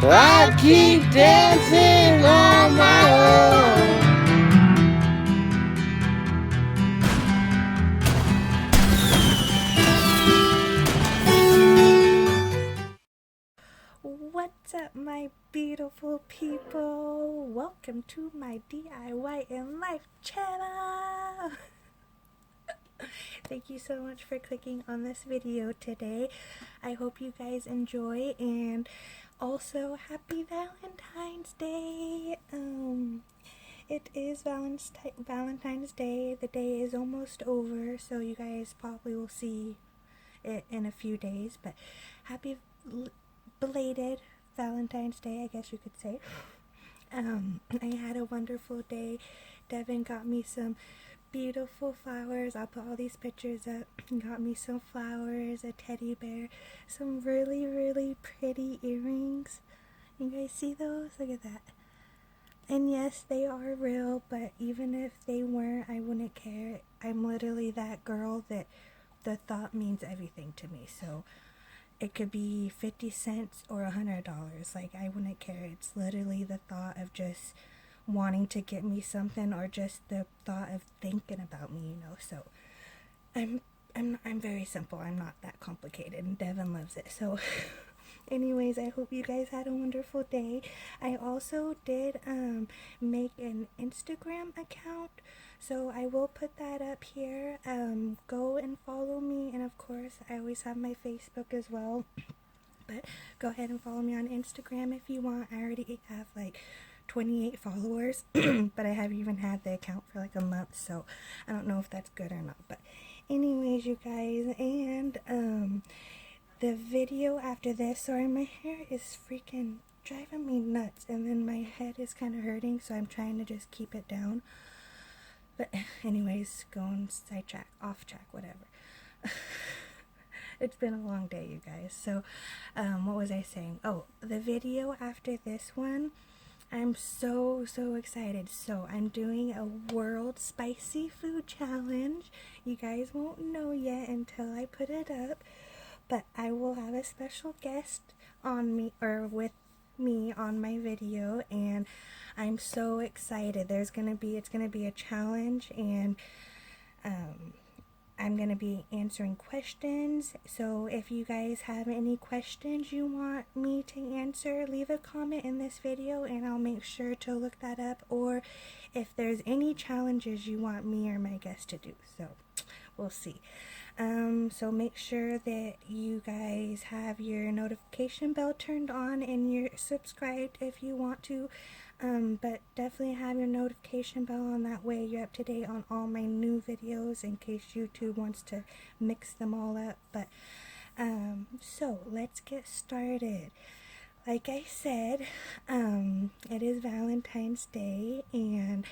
I keep dancing on my own. What's up, my beautiful people? Welcome to my DIY in Life channel. Thank you so much for clicking on this video today. I hope you guys enjoy, and also happy Valentine's Day. It is Valentine's Day. The day is almost over, so you guys probably will see it in a few days, but happy belated Valentine's Day, I guess you could say. I had a wonderful day. Devin got me some beautiful flowers. I'll put all these pictures up. He got me some flowers, a teddy bear, some really, really pretty earrings. You guys see those? Look at that. And yes, they are real, but even if they weren't, I wouldn't care. I'm literally that girl that the thought means everything to me. So it could be 50 cents or $100. Like, I wouldn't care. It's literally the thought of just wanting to get me something, or just the thought of thinking about me, you know. So I'm very simple. I'm not that complicated, and Devin loves it. So anyways, I hope you guys had a wonderful day. I also did make an Instagram account, so I will put that up here. Go and follow me, and of course I always have my Facebook as well, but go ahead and follow me on Instagram if you want. I already have like 28 followers but I haven't even had the account for like a month, so I don't know if that's good or not. But anyways, you guys, and the video after this, sorry, my hair is freaking driving me nuts, and then my head is kind of hurting, so I'm trying to just keep it down. But anyways, going sidetrack, off track, whatever. It's been a long day, you guys. So what was I saying? Oh, the video after this one, I'm so excited. So I'm doing a world spicy food challenge. You guys won't know yet until I put it up, but I will have a special guest on me, or with me, on my video, and I'm so excited. It's gonna be a challenge, and I'm gonna be answering questions. So if you guys have any questions you want me to answer, leave a comment in this video and I'll make sure to look that up, or if there's any challenges you want me or my guest to do. So we'll see. So make sure that you guys have your notification bell turned on and you're subscribed if you want to. But definitely have your notification bell on, that way you're up to date on all my new videos in case YouTube wants to mix them all up. But so let's get started. Like I said, it is Valentine's Day, and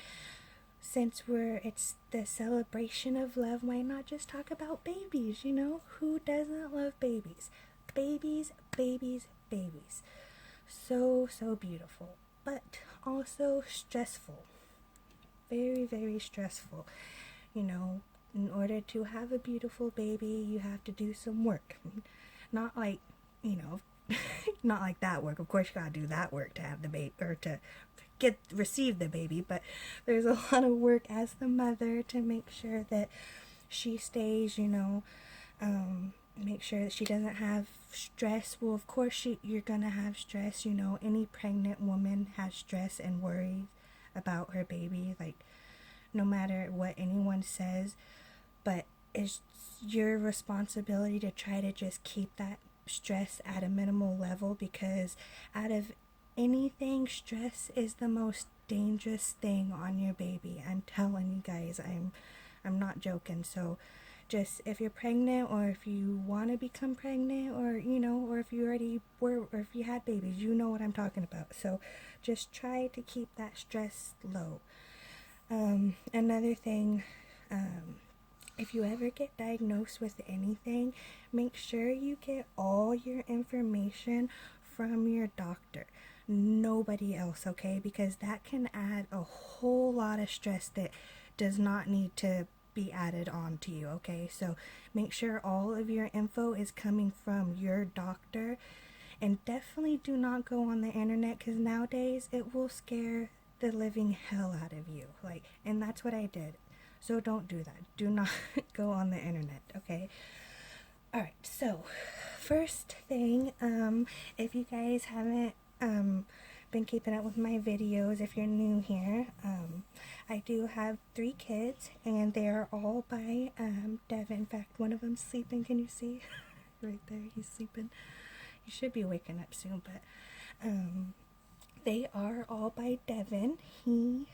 since it's the celebration of love, why not just talk about babies? You know, who doesn't love babies? Babies, babies, babies. So beautiful, but also stressful. Very, very stressful. You know, in order to have a beautiful baby, you have to do some work. Not like, you know, not like that work. Of course, you gotta do that work to have the baby, or to receive the baby, but there's a lot of work as the mother to make sure that she stays, you know, make sure that she doesn't have stress. Well, of course you're gonna have stress, you know. Any pregnant woman has stress and worries about her baby, like, no matter what anyone says. But it's your responsibility to try to just keep that stress at a minimal level, because out of anything, stress is the most dangerous thing on your baby. I'm telling you guys, I'm not joking. So just, if you're pregnant, or if you want to become pregnant, or, you know, or if you already were, or if you had babies, you know what I'm talking about. So just try to keep that stress low. Another thing, if you ever get diagnosed with anything, make sure you get all your information from your doctor, nobody else, okay? Because that can add a whole lot of stress that does not need to be added on to you, okay? So make sure all of your info is coming from your doctor, And definitely do not go on the internet, because nowadays it will scare the living hell out of you. Like, and that's what I did. So don't do that. Do not go on the internet, okay? Alright, so first thing, if you guys haven't been keeping up with my videos, if you're new here, I do have 3 kids, and they are all by Devin. In fact, one of them's sleeping. Can you see? Right there, he's sleeping. He should be waking up soon, but they are all by Devin. He,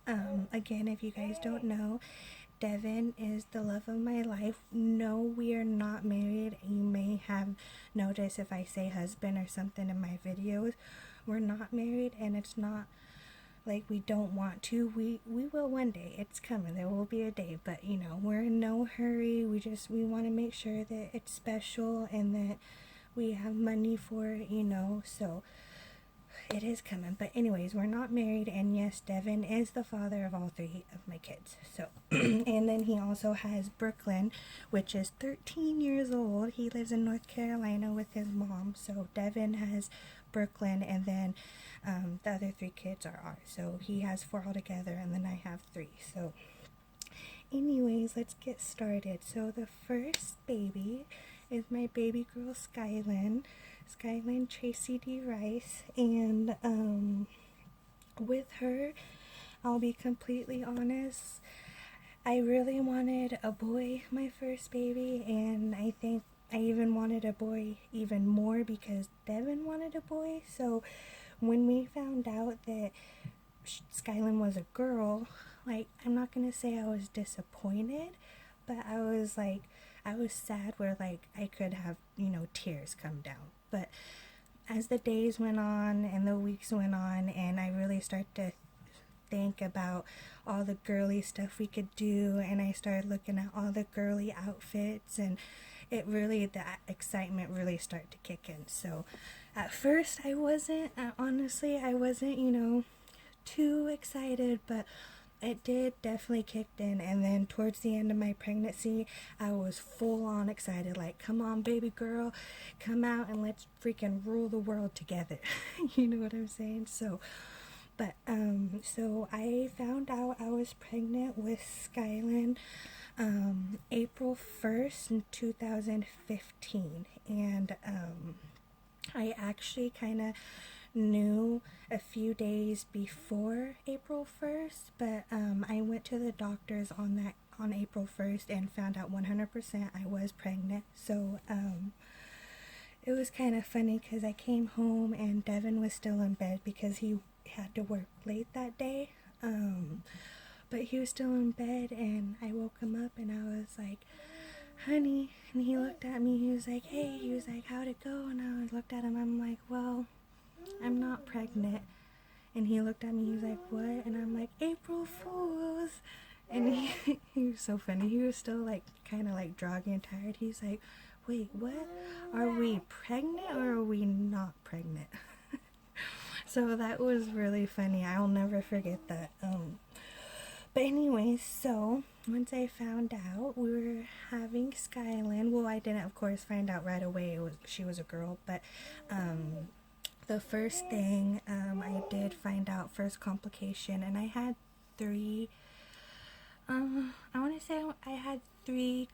again, if you guys don't know, Devin is the love of my life. No, we are not married. You may have noticed if I say husband or something in my videos. We're not married, and it's not like we don't want to. We will one day. It's coming. There will be a day, but you know, we're in no hurry. We want to make sure that it's special and that we have money for it, you know, so it is coming. But anyways, we're not married, and yes, Devin is the father of all 3 of my kids. So and then he also has Brooklyn, which is 13 years old. He lives in North Carolina with his mom. So Devin has Brooklyn, and then the other 3 kids are ours. So he has 4 altogether, and then I have 3. So anyways, let's get started. So the first baby is my baby girl Skylin Tracy D. Rice, and with her, I'll be completely honest, I really wanted a boy, my first baby, and I think I even wanted a boy even more because Devin wanted a boy. So when we found out that Skylin was a girl, like, I'm not gonna say I was disappointed, but I was sad where, like, I could have, you know, tears come down. But as the days went on and the weeks went on, and I really started to think about all the girly stuff we could do, and I started looking at all the girly outfits, and it really, that excitement really started to kick in. So at first I wasn't, you know, too excited, but it did definitely kicked in. And then towards the end of my pregnancy, I was full on excited, like, come on baby girl, come out and let's freaking rule the world together. You know what I'm saying? So but so I found out I was pregnant with Skylin April 1st in 2015, and I actually kind of knew a few days before April 1st, but I went to the doctors on April 1st and found out 100% I was pregnant. So it was kind of funny because I came home and Devin was still in bed because he had to work late that day, but he was still in bed, and I woke him up and I was like, honey, and he looked at me, he was like, hey, he was like, how'd it go? And I looked at him, I'm like, well, I'm not pregnant. And he looked at me, he was like, what? And I'm like, April Fools. And he was so funny. He was still like kind of like droggy and tired. He's like, wait, what? Are we pregnant or are we not pregnant? So that was really funny. I'll never forget that. But anyways, so once I found out we were having Skylin, well, I didn't of course find out right away she was a girl, but the first thing I did find out, first complication, and I had 3, I want to say I had 2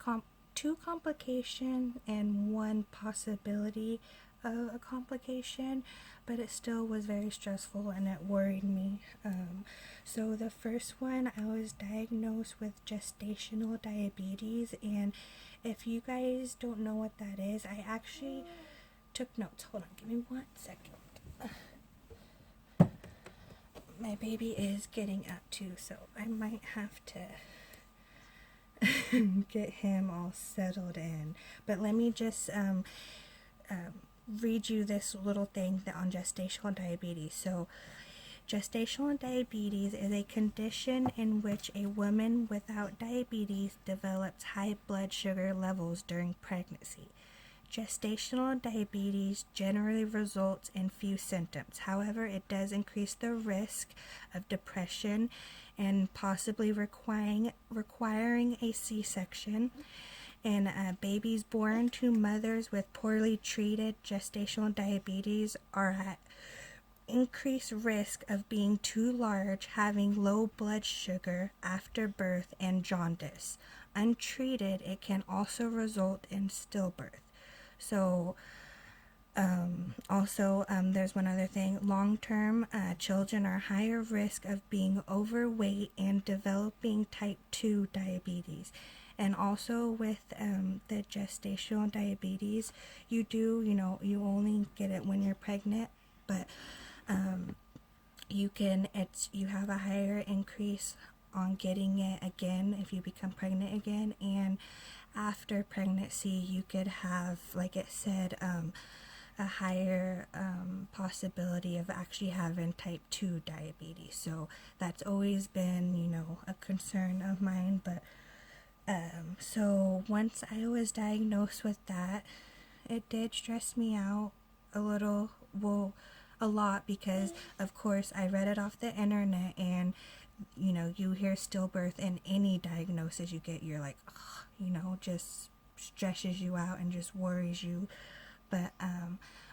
complications and 1 possibility of a complication, but it still was very stressful and it worried me. So the first one, I was diagnosed with gestational diabetes, and if you guys don't know what that is, I actually took notes. Hold on, give me 1 second. My baby is getting up too, so I might have to get him all settled in. But let me just read you this little thing on gestational diabetes. So gestational diabetes is a condition in which a woman without diabetes develops high blood sugar levels during pregnancy. Gestational diabetes generally results in few symptoms. However, it does increase the risk of depression and possibly requiring a C-section. And babies born to mothers with poorly treated gestational diabetes are at increased risk of being too large, having low blood sugar after birth, and jaundice. Untreated, it can also result in stillbirth. So, there's one other thing. Long-term, children are higher risk of being overweight and developing type 2 diabetes. And also with the gestational diabetes, you only get it when you're pregnant, but you have a higher increase on getting it again if you become pregnant again. And after pregnancy, you could have, like it said, a higher possibility of actually having type 2 diabetes. So that's always been, a concern of mine. But so once I was diagnosed with that, it did stress me out a little, well, a lot, because of course I read it off the internet, and you hear stillbirth, and any diagnosis you get, you're like, just stresses you out and just worries you. But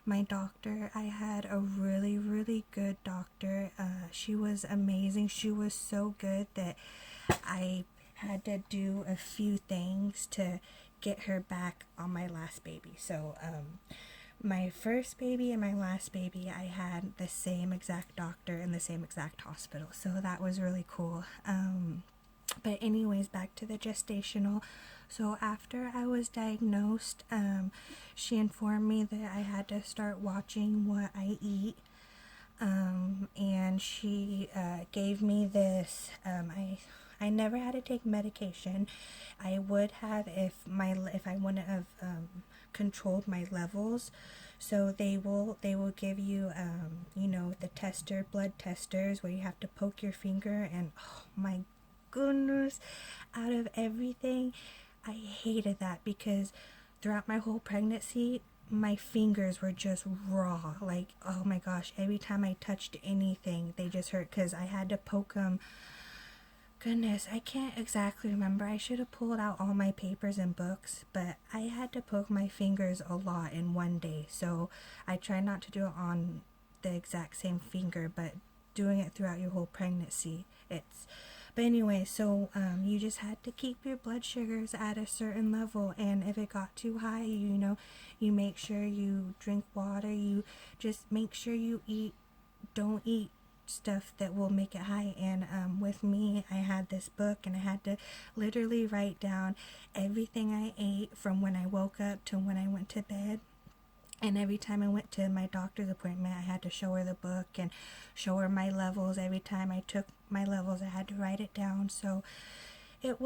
my doctor, I had a really, really good doctor. She was amazing. She was so good that I had to do a few things to get her back on my last baby. So my first baby and my last baby, I had the same exact doctor in the same exact hospital. So that was really cool. But anyways, back to the gestational. So after I was diagnosed, she informed me that I had to start watching what I eat. And she gave me this. I never had to take medication. I would have if I wouldn't have controlled my levels. So they will give you the blood testers, where you have to poke your finger, and oh my goodness, out of everything, I hated that, because throughout my whole pregnancy, my fingers were just raw. Like, oh my gosh, every time I touched anything, they just hurt, because I had to poke them. Goodness, I can't exactly remember. I should have pulled out all my papers and books, but I had to poke my fingers a lot in one day. So I try not to do it on the exact same finger, but doing it throughout your whole pregnancy, but anyway, so you just had to keep your blood sugars at a certain level, and if it got too high, you make sure you drink water. You just make sure you don't eat stuff that will make it high. And with me, I had this book, and I had to literally write down everything I ate from when I woke up to when I went to bed. And every time I went to my doctor's appointment, I had to show her the book and show her my levels. Every time I took my levels, I had to write it down. So it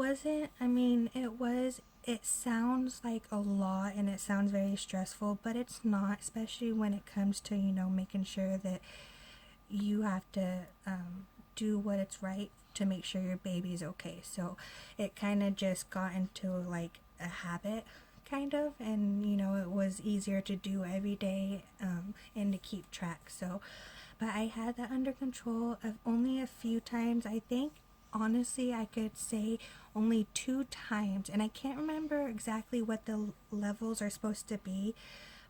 sounds like a lot, and it sounds very stressful, but it's not, especially when it comes to, making sure that you have to do what it's right to make sure your baby's okay. So it kind of just got into like a habit, kind of, and it was easier to do every day, and to keep track. So, but I had that under control of only a few times. I think honestly I could say only 2 times, and I can't remember exactly what the levels are supposed to be,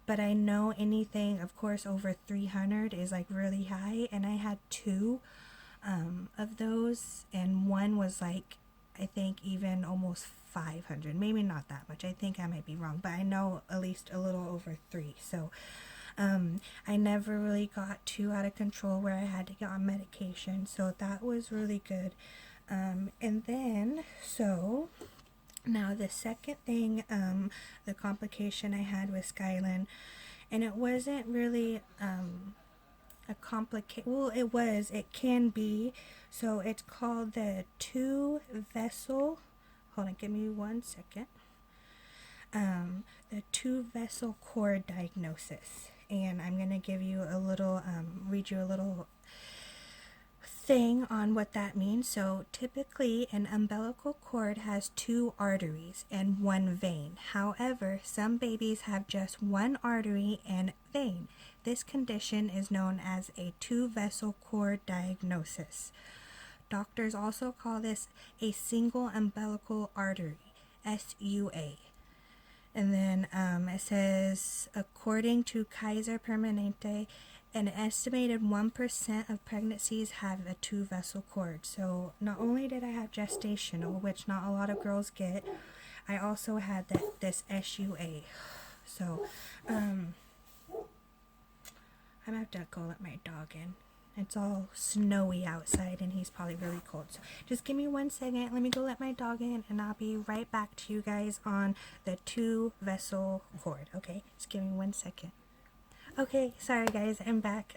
but I know anything, of course, over 300 is like really high, and I had 2 of those, and one was like, I think even almost 500, maybe not that much. I think I might be wrong, but I know at least a little over 3. So I never really got too out of control where I had to get on medication. So that was really good. And then, so now the second thing, the complication I had with Skyland, and it wasn't really a it can be. So it's called the 2-vessel, hold on, give me 1 second. The 2-vessel cord diagnosis. And I'm going to give you a little, read you a little thing on what that means. So typically an umbilical cord has 2 arteries and 1 vein. However, some babies have just 1 artery and vein. This condition is known as a 2-vessel cord diagnosis. Doctors also call this a single umbilical artery, SUA. And then it says, according to Kaiser Permanente, an estimated 1% of pregnancies have a 2-vessel cord. So not only did I have gestational, which not a lot of girls get, I also had this SUA. So I'm gonna have to go let my dog in. It's all snowy outside and he's probably really cold. So just give me 1 second. Let me go let my dog in and I'll be right back to you guys on the 2-vessel cord. Okay, just give me 1 second. Okay, sorry guys, I'm back.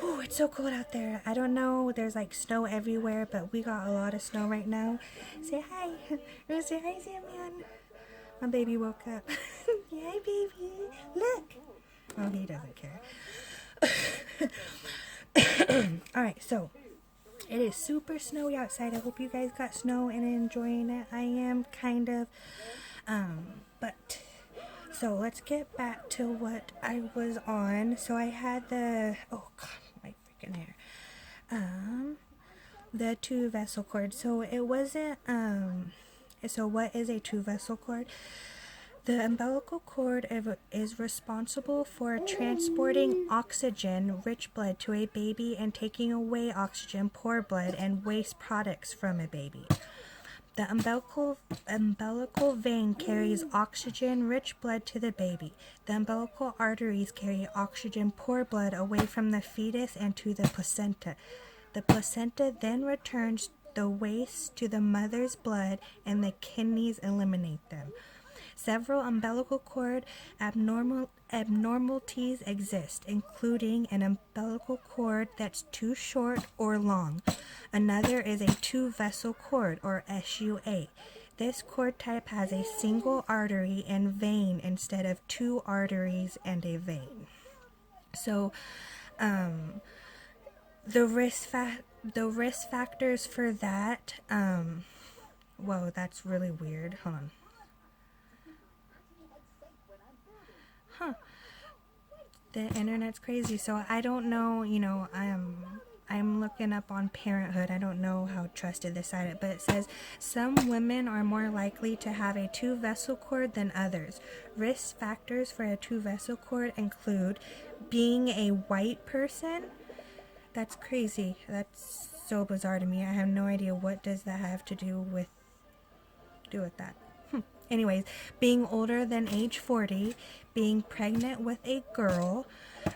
It's so cold out there. I don't know, there's like snow everywhere, but we got a lot of snow right now. Say hi. Say hi, Samyan. My baby woke up. Hi, baby. Look. Oh, he doesn't care. Alright, so it is super snowy outside. I hope you guys got snow and enjoying it. I am kind of, but so let's get back to what I was on. So I had the, oh god, my freaking hair. The 2-vessel cord. So it wasn't, so what is a 2-vessel cord? The umbilical cord is responsible for transporting oxygen-rich blood to a baby and taking away oxygen-poor blood and waste products from a baby. The umbilical vein carries oxygen-rich blood to the baby. The umbilical arteries carry oxygen-poor blood away from the fetus and to the placenta. The placenta then returns the waste to the mother's blood and the kidneys eliminate them. Several umbilical cord abnormalities exist, including an umbilical cord that's too short or long. Another is a 2-vessel cord, or SUA. This cord type has a single artery and vein instead of 2 arteries and a vein. So, the risk factors for that, whoa, that's really weird. Hold on. The internet's crazy, so I don't know, I'm looking up on Parenthood. I don't know how trusted this site is, but it says some women are more likely to have a 2-vessel cord than others. Risk factors for a 2-vessel cord include being a white person. That's crazy. That's so bizarre to me. I have no idea what does that have to do with that. Anyways, being older than age 40, being pregnant with a girl,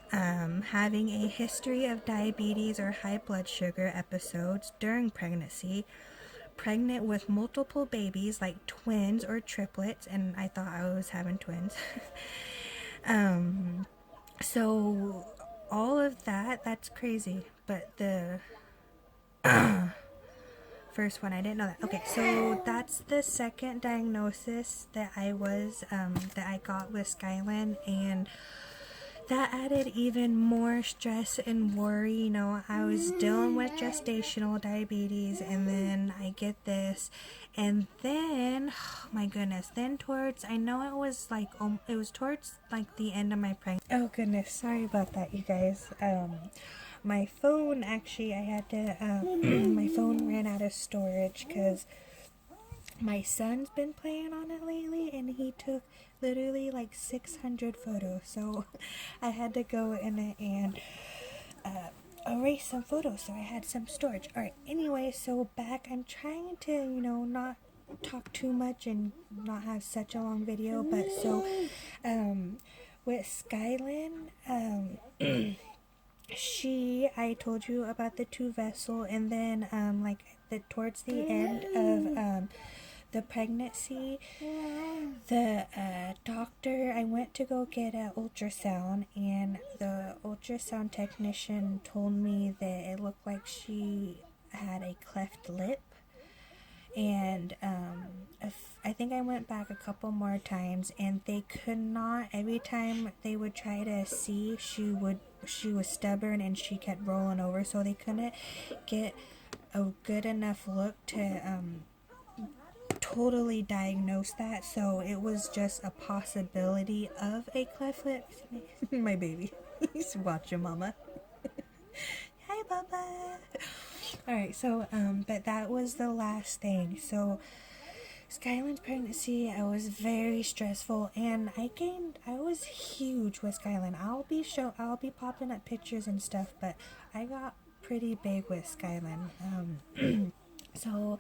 having a history of diabetes or high blood sugar episodes during pregnancy, pregnant with multiple babies like twins or triplets, and I thought I was having twins. So all of that's crazy, but the first one, I didn't know that. Okay, so that's the second diagnosis that I got with Skyland, and that added even more stress and worry. I was dealing with gestational diabetes, and then I get this, and then, oh my goodness, then towards, I know it was towards like the end of my pregnancy. Oh goodness, sorry about that, you guys. My phone, actually, I had to, my phone ran out of storage because my son's been playing on it lately, and he took literally like 600 photos, so I had to go in it and erase some photos, so I had some storage. Alright, anyway, so back, I'm trying to, not talk too much and not have such a long video, but so, with Skyland, I told you about the 2-vessel, and then towards the end of the pregnancy, the doctor, I went to go get an ultrasound, and the ultrasound technician told me that it looked like she had a cleft lip. And I think I went back a couple more times, and they could not, every time they would try to see, she was stubborn and she kept rolling over, so they couldn't get a good enough look to totally diagnose that. So it was just a possibility of a cleft lip. My baby, he's watching mama. Hi, Bubba. Alright, so but that was the last thing. So Skyland's pregnancy, I was very stressful, and I was huge with Skyland. I'll be popping up pictures and stuff, but I got pretty big with Skyland. So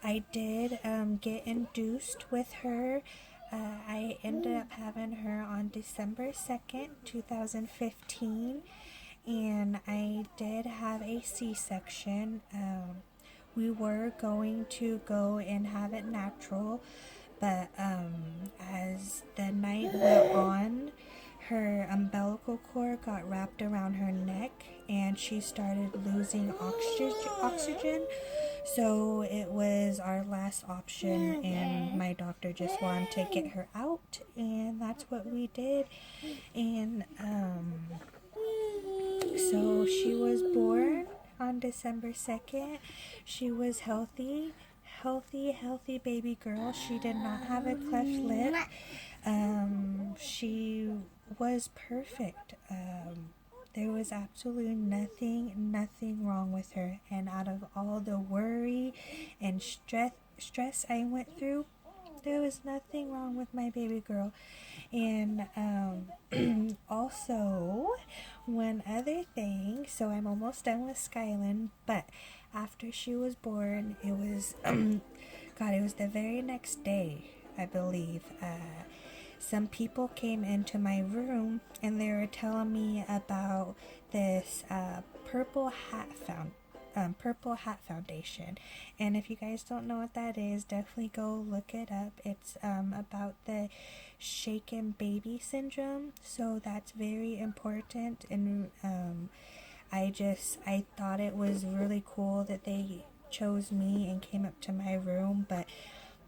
I did get induced with her. I ended up having her on December 2nd, 2015, and I did have a C-section. We were going to go and have it natural, but as the night went on, her umbilical cord got wrapped around her neck and she started losing oxygen. So it was our last option, and my doctor just wanted to get her out, and that's what we did. And so she was born on December 2nd. She was healthy baby girl. She did not have a cleft lip. She was perfect. There was absolutely nothing wrong with her. And out of all the worry and stress I went through, there was nothing wrong with my baby girl. And also, one other thing, so I'm almost done with Skyland, but after she was born, it was, it was the very next day, I believe. Some people came into my room and they were telling me about this purple hat foundation. And if you guys don't know what that is, definitely go look it up. It's about the shaken baby syndrome, so that's very important. And I thought it was really cool that they chose me and came up to my room. But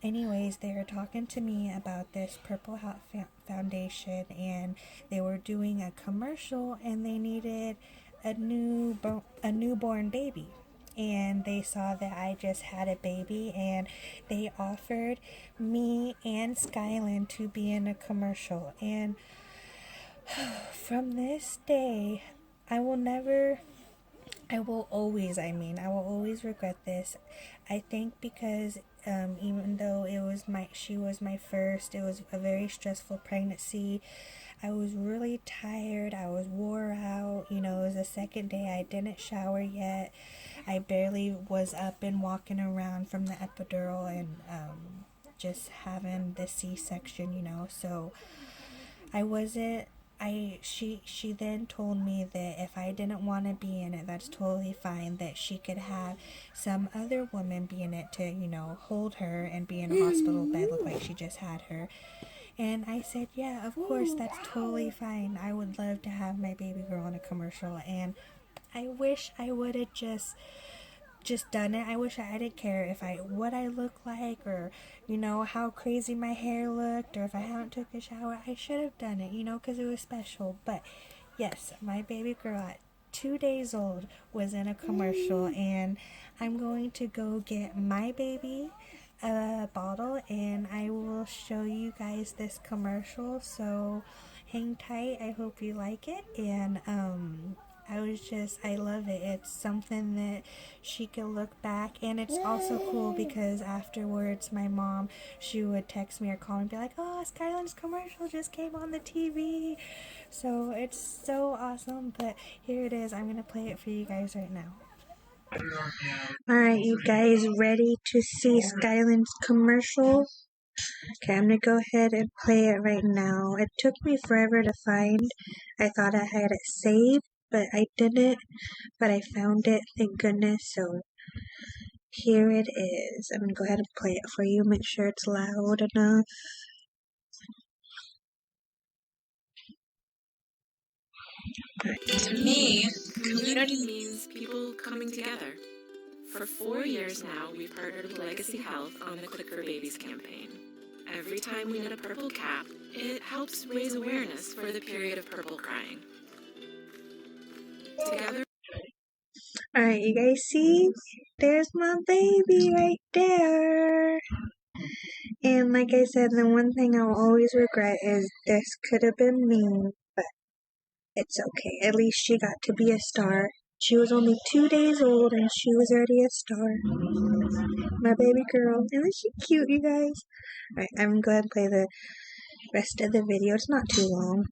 anyways, they were talking to me about this purple hat foundation, and they were doing a commercial, and they needed a newborn baby. And they saw that I just had a baby, and they offered me and Skyland to be in a commercial. And from this day, I will always regret this. I think because even though she was my first, it was a very stressful pregnancy. I was really tired. I was wore out. It was the second day. I didn't shower yet. I barely was up and walking around from the epidural and just having the C-section, So I wasn't. She then told me that if I didn't want to be in it, that's totally fine, that she could have some other woman be in it to, hold her and be in a hospital bed, look like she just had her. And I said, yeah, of course, that's totally fine. I would love to have my baby girl in a commercial. And I wish I would have just done it. I wish I didn't care what I look like, or how crazy my hair looked, or if I haven't took a shower. I should have done it, because it was special. But yes, my baby girl at 2 days old was in a commercial, and I'm going to go get my baby a bottle, and I will show you guys this commercial. So hang tight. I hope you like it. And I love it. It's something that she could look back, and it's also cool because afterwards my mom, she would text me or call me and be like, oh, Skyland's commercial just came on the TV. So it's so awesome. But here it is. I'm going to play it for you guys right now. Alright, you guys ready to see Skyland's commercial? Okay, I'm gonna go ahead and play it right now. It took me forever to find. I thought I had it saved, but I didn't. But I found it, thank goodness. So here it is. I'm gonna go ahead and play it for you. Make sure it's loud enough. To me, community means people coming together. For 4 years now, we've partnered with Legacy Health on the Click for Babies campaign. Every time we knit a purple cap, it helps raise awareness for the period of purple crying. Together. Alright, you guys see? There's my baby right there. And like I said, the one thing I'll always regret is this could have been me, but it's okay. At least she got to be a star. She was only 2 days old and she was already a star. My baby girl. Isn't she cute, you guys? Alright, I'm going to go ahead and play the rest of the video. It's not too long.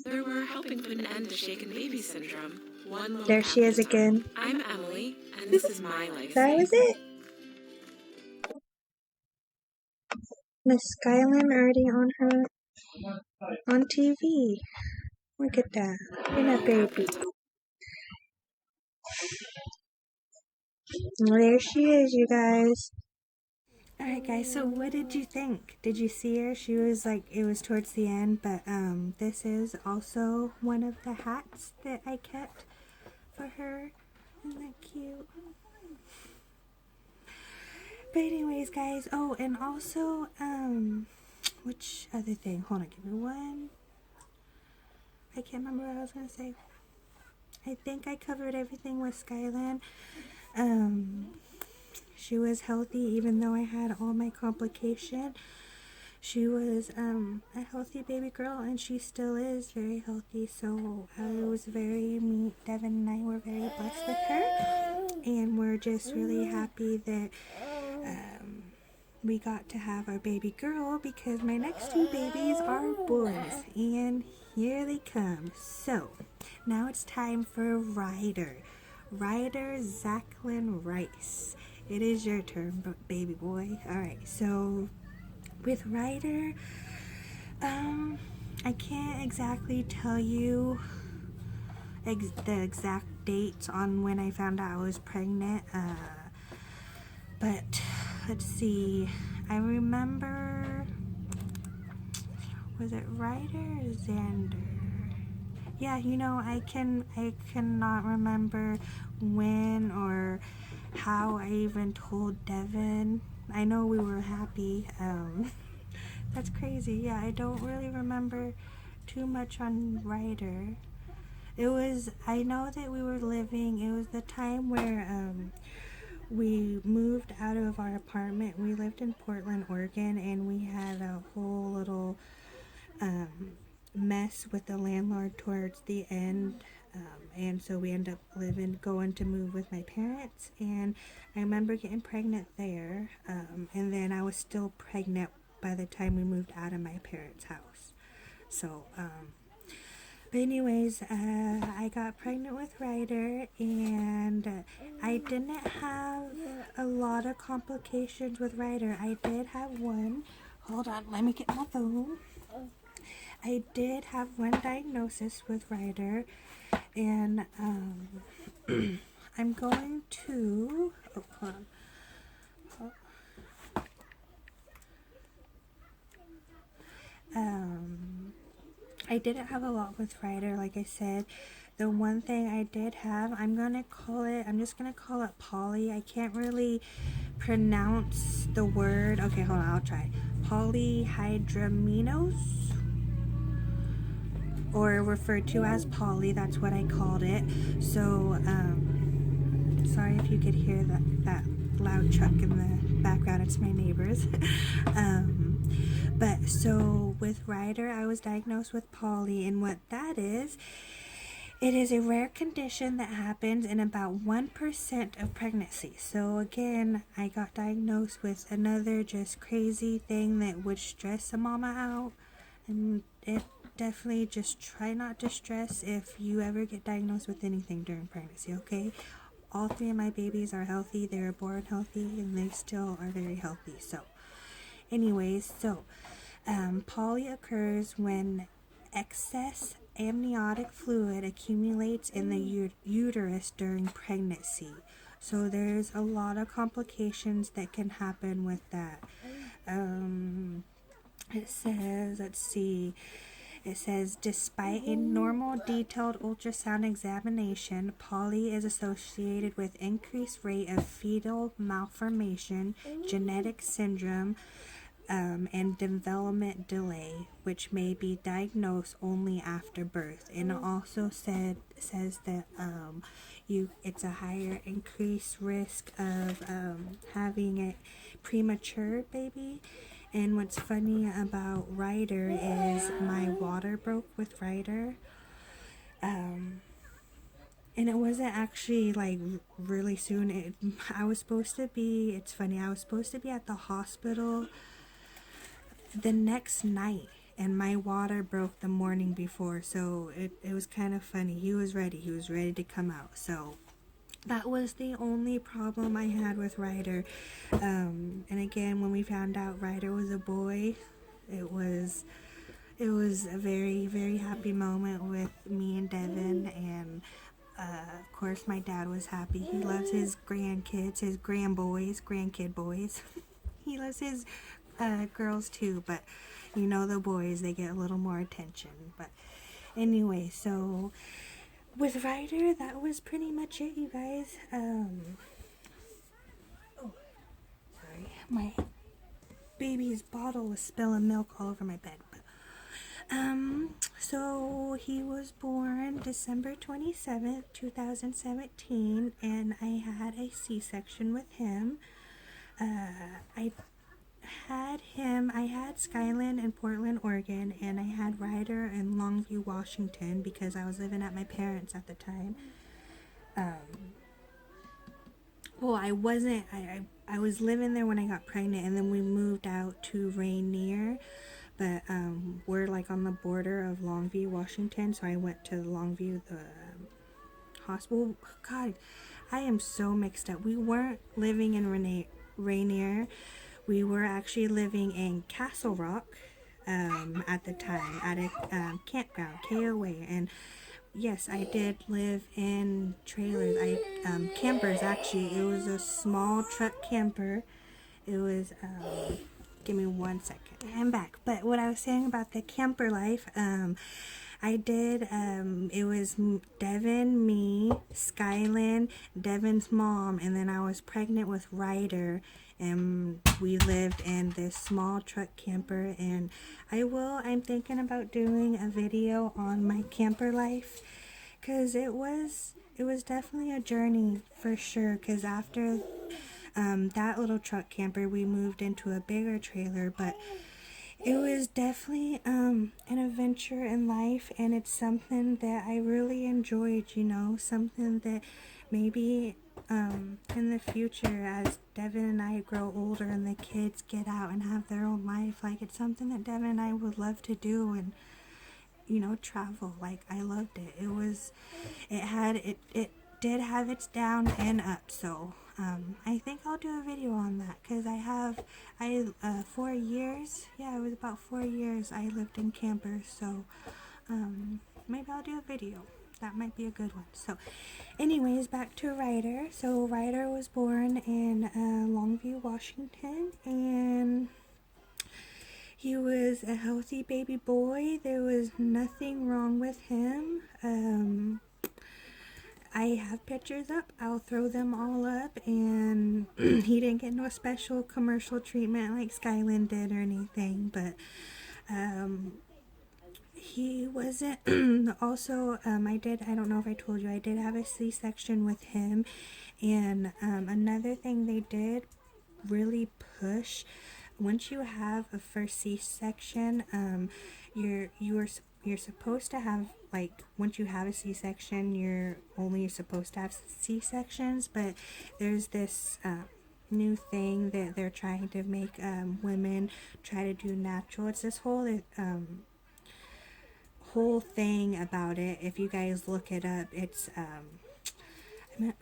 There we're helping put an end to shaken baby syndrome, one little There cap she at is a time. again. I'm Emily, and this is my That Lacey. was it. Miss Skyline already on TV. Look at that. Look at that baby. Well, there she is, you guys. Alright guys, so what did you think? Did you see her? She was like, it was towards the end, but this is also one of the hats that I kept for her. Isn't that cute? But anyways guys, oh, and also, which other thing? Hold on, give me one. I can't remember what I was gonna say. I think I covered everything with Skyland. She was healthy even though I had all my complications. She was a healthy baby girl, and she still is very healthy. So Devin and I were very blessed with her, and we're just really happy that we got to have our baby girl, because my next two babies are boys, and here they come. So now it's time for Ryder Zachlin Rice. It is your turn, baby boy. Alright, so with Ryder, I can't exactly tell you the exact dates on when I found out I was pregnant, but let's see, I remember, was it Ryder or Xander? Yeah, you know, I cannot remember when or how I even told Devin. I know we were happy. That's crazy. Yeah, I don't really remember too much on Ryder. I know that we were living, it was the time where we moved out of our apartment. We lived in Portland, Oregon, and we had a whole little mess with the landlord towards the end, and so we ended up going to move with my parents, and I remember getting pregnant there, and then I was still pregnant by the time we moved out of my parents' house. So but anyways, I got pregnant with Ryder, and I didn't have a lot of complications with Ryder. I did have one. Hold on, let me get my phone. I did have one diagnosis with Ryder, and I'm going to, oh, hold on. I didn't have a lot with Ryder, like I said. The one thing I did have, I'm just gonna call it Polly. I can't really pronounce the word. Okay, hold on, I'll try. Polyhydramnios, or referred to as Polly, that's what I called it. So, sorry if you could hear that loud truck in the background, it's my neighbors. But so with Ryder, I was diagnosed with Polly, and what that is, it is a rare condition that happens in about 1% of pregnancy. So again, I got diagnosed with another just crazy thing that would stress a mama out, and it definitely, just try not to stress if you ever get diagnosed with anything during pregnancy, okay? All three of my babies are healthy, they were born healthy, and they still are very healthy. So anyways, poly occurs when excess amniotic fluid accumulates in the uterus during pregnancy. So there's a lot of complications that can happen with that. It says, let's see, it says, despite a normal detailed ultrasound examination, poly is associated with increased rate of fetal malformation, genetic syndrome, and development delay, which may be diagnosed only after birth. And it also says that it's a higher increased risk of having a premature baby. And what's funny about Ryder is my water broke with Ryder. And it wasn't actually like really soon. I was supposed to be, it's funny, I was supposed to be at the hospital the next night, and my water broke the morning before, so it was kind of funny. He was ready to come out. So that was the only problem I had with Ryder. And again, when we found out Ryder was a boy, it was a very, very happy moment with me and Devin. And of course my dad was happy. He loves his grandkids, his grandkid boys. He loves his girls too, but you know, the boys, they get a little more attention. But anyway, so with Ryder, that was pretty much it, you guys. Oh, sorry, my baby's bottle was spilling milk all over my bed. But so he was born December 27th, 2017, and I had a C-section with him. I had Skyland in Portland, Oregon, and I had Ryder in Longview, Washington, because I was living at my parents' at the time. Well, I wasn't. I was living there when I got pregnant, and then we moved out to Rainier. But we're like on the border of Longview, Washington, so I went to Longview, the hospital. God, I am so mixed up. We weren't living in Rainier. We were actually living in Castle Rock at the time, at a campground, KOA. And yes, I did live in trailers. Campers, actually. It was a small truck camper. It was, give me 1 second. I'm back. But what I was saying about the camper life, I did, it was Devin, me, Skyland, Devin's mom, and then I was pregnant with Ryder, and we lived in this small truck camper. And I'm thinking about doing a video on my camper life, because it was definitely a journey for sure, because after that little truck camper, we moved into a bigger trailer. But it was definitely an adventure in life, and it's something that I really enjoyed, you know, something that maybe in the future, as Devin and I grow older and the kids get out and have their own life, like, it's something that Devin and I would love to do. And you know, travel. Like, I loved it. It did have its down and up. So I think I'll do a video on that, because 4 years, yeah, it was about 4 years I lived in campers. So maybe I'll do a video. That might be a good one. So anyways, back to Ryder. So Ryder was born in Longview, Washington, and he was a healthy baby boy. There was nothing wrong with him. I have pictures up. I'll throw them all up. And he didn't get no special commercial treatment like Skyland did or anything. But he wasn't. Also, I don't know if I told you, I did have a C-section with him. And another thing they did really push, once you have a first C-section, you're supposed to have, like, once you have a C-section, you're only supposed to have C-sections. But there's this new thing that they're trying to make women try to do natural. It's this whole thing about it. If you guys look it up, it's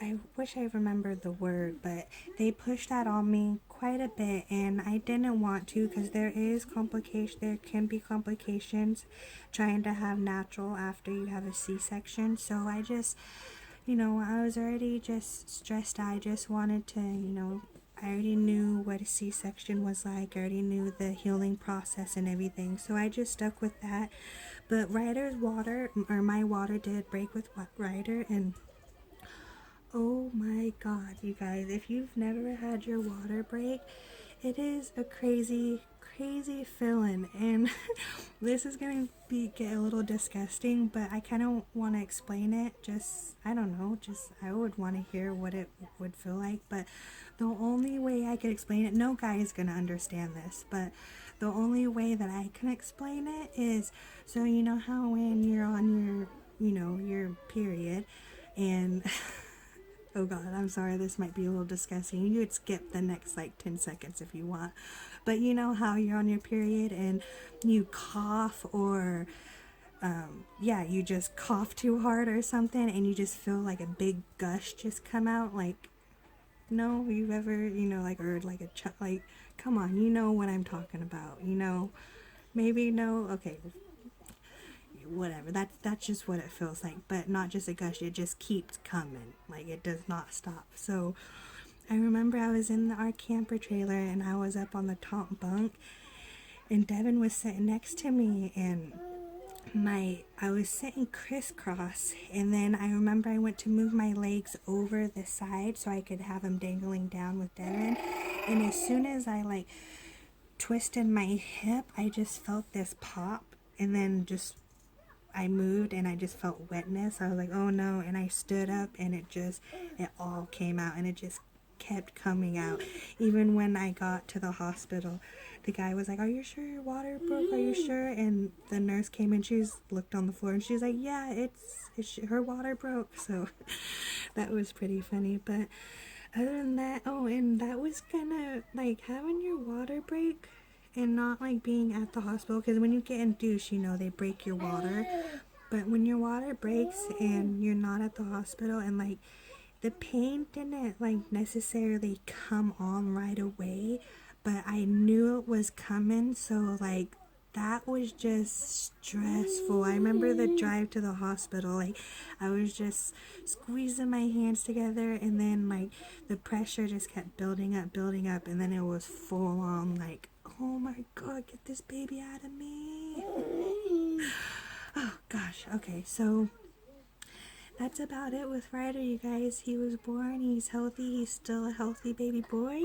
I wish I remembered the word, but they pushed that on me quite a bit, and I didn't want to, because there can be complications trying to have natural after you have a C-section. So I just, you know, I was already just stressed. I just wanted to, you know, I already knew what a C-section was like. I already knew the healing process and everything, so I just stuck with that. But my water did break with Ryder, and oh my god, you guys, if you've never had your water break, it is a crazy feeling. And this is gonna get a little disgusting, but I kind of want to explain it. I would want to hear what it would feel like. But the only way I could explain it, no guy is gonna understand this, but the only way that I can explain it is, so you know how when you're on your period, And oh god, I'm sorry, this might be a little disgusting. You could skip the next like 10 seconds if you want. But you know how you're on your period and you cough, or yeah, you just cough too hard or something, and you just feel like a big gush just come out. Like, no, you ever, like, or like like, come on, you know what I'm talking about, maybe no, okay, whatever, that's just what it feels like, but not just a gush, it just keeps coming, like, it does not stop. So I remember I was in our camper trailer, and I was up on the top bunk, and Devin was sitting next to me, and I was sitting crisscross, and then I remember I went to move my legs over the side so I could have them dangling down with Devin, and as soon as I like twisted my hip, I just felt this pop, and then just I moved and I just felt wetness. I was like, oh no, and I stood up, and it all came out, and it just kept coming out. Even when I got to the hospital, the guy was like, are you sure your water broke? Are you sure? And the nurse came and she's looked on the floor, and she's like, yeah, it's her water broke. So that was pretty funny. But other than that, oh, and that was kind of like having your water break and not like being at the hospital, because when you get induced, they break your water. But when your water breaks and you're not at the hospital, and like the pain didn't like necessarily come on right away, but I knew it was coming, so like that was just stressful. I remember the drive to the hospital, like I was just squeezing my hands together, and then like the pressure just kept building up, and then it was full on like, oh my god, get this baby out of me. Oh gosh, okay, so that's about it with Ryder, you guys. He was born, he's healthy, he's still a healthy baby boy.